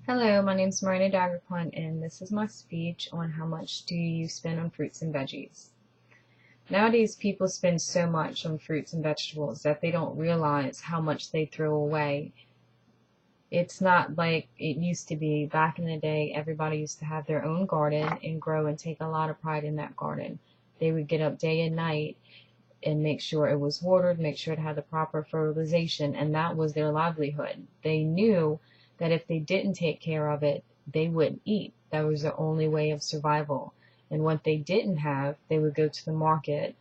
Hello, my name is Marina Daggerpunt, and this is my speech on how much do you spend on fruits and veggies. Nowadays, people spend so much on fruits and vegetables that they don't realize how much they throw away. It's not like it used to be. Back in the day, everybody used to have their own garden and grow and take a lot of pride in that garden. They would get up day and night and make sure it was watered, make sure it had the proper fertilization, and that was their livelihood. They knew that if they didn't take care of it, they wouldn't eat. That was their only way of survival. And what they didn't have, they would go to the market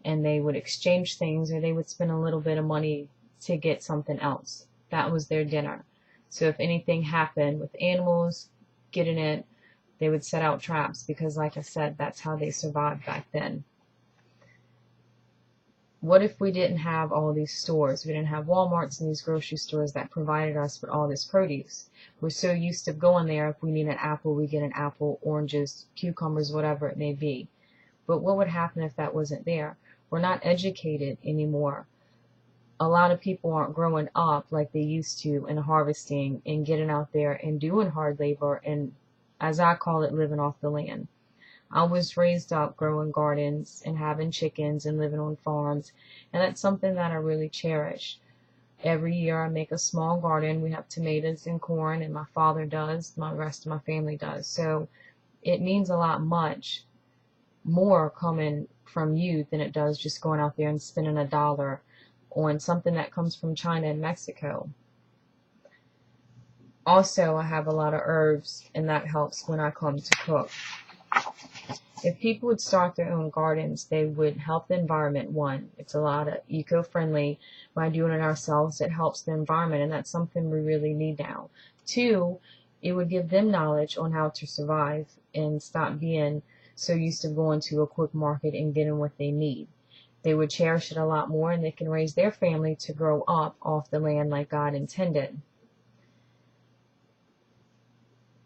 and they would exchange things, or they would spend a little bit of money to get something else. That was their dinner. So if anything happened with animals getting it, they would set out traps because, like I said, that's how they survived back then. What if we didn't have all these stores? We didn't have Walmarts and these grocery stores that provided us with all this produce. We're so used to going there. If we need an apple, we get an apple, oranges, cucumbers, whatever it may be. But what would happen if that wasn't there? We're not educated anymore. A lot of people aren't growing up like they used to and harvesting and getting out there and doing hard labor and, as I call it, living off the land. I was raised up growing gardens and having chickens and living on farms, and that's something that I really cherish. Every year I make a small garden. We have tomatoes and corn, and my father does, the rest of my family does. So it means a lot much more coming from you than it does just going out there and spending $1 on something that comes from China and Mexico. Also, I have a lot of herbs, and that helps when I come to cook. If people would start their own gardens, they would help the environment. One, it's a lot of eco-friendly. By doing it ourselves, it helps the environment, and that's something we really need now. Two, it would give them knowledge on how to survive and stop being so used to going to a quick market and getting what they need. They would cherish it a lot more, and they can raise their family to grow up off the land like God intended.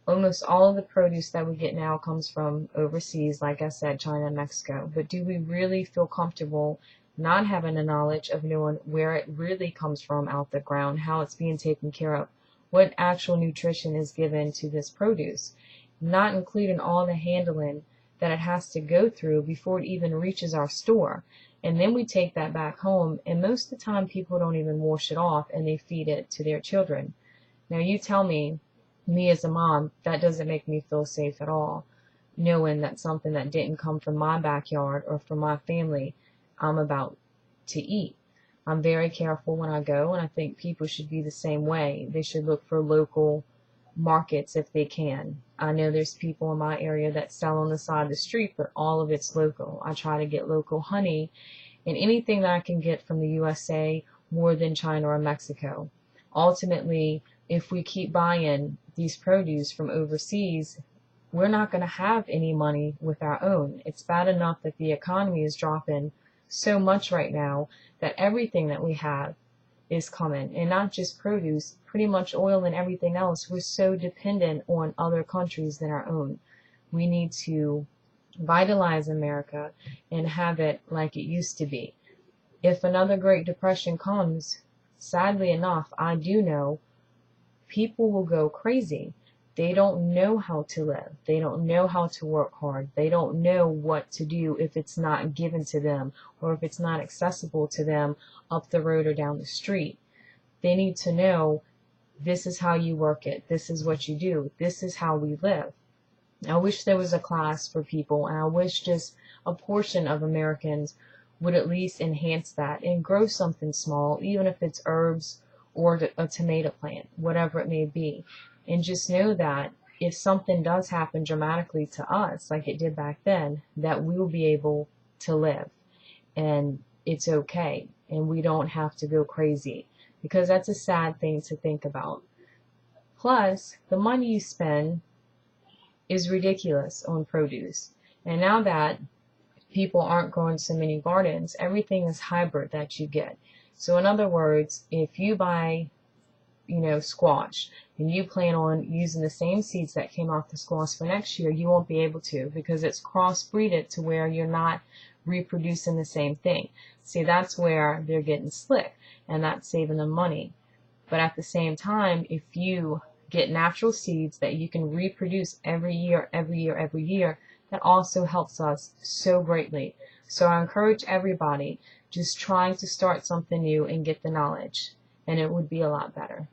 Almost all of the produce that we get now comes from overseas, like I said, China and Mexico. But do we really feel comfortable not having the knowledge of knowing where it really comes from out the ground, how it's being taken care of, what actual nutrition is given to this produce, not including all the handling that it has to go through before it even reaches our store. And then we take that back home, and most of the time people don't even wash it off, and they feed it to their children. Now you tell me as a mom, that doesn't make me feel safe at all, knowing that something that didn't come from my backyard or from my family, I'm about to eat. I'm very careful when I go, and I think people should be the same way. They should look for local markets if they can. I know there's people in my area that sell on the side of the street, but all of it's local. I try to get local honey and anything that I can get from the USA more than China or Mexico. Ultimately, if we keep buying these produce from overseas, we're not going to have any money with our own. It's bad enough that the economy is dropping so much right now that everything that we have is coming, and not just produce, pretty much oil and everything else. We're so dependent on other countries than our own. We need to vitalize America and have it like it used to be. If another Great Depression comes, sadly enough, I do know people will go crazy. They don't know how to live. They don't know how to work hard. They don't know what to do if it's not given to them or if it's not accessible to them up the road or down the street. They need to know this is how you work it. This is what you do. This is how we live. I wish there was a class for people, and I wish just a portion of Americans would at least enhance that and grow something small, even if it's herbs or a tomato plant, whatever it may be. And just know that if something does happen dramatically to us, like it did back then, that we will be able to live. And it's okay. And we don't have to go crazy, because that's a sad thing to think about. Plus, the money you spend is ridiculous on produce. And now that people aren't growing so many gardens, everything is hybrid that you get. So in other words, if you buy, squash, and you plan on using the same seeds that came off the squash for next year, you won't be able to, because it's crossbreeded to where you're not reproducing the same thing. See, that's where they're getting slick, and that's saving them money. But at the same time, if you get natural seeds that you can reproduce every year, every year, every year, that also helps us so greatly. So I encourage everybody just trying to start something new and get the knowledge, and it would be a lot better.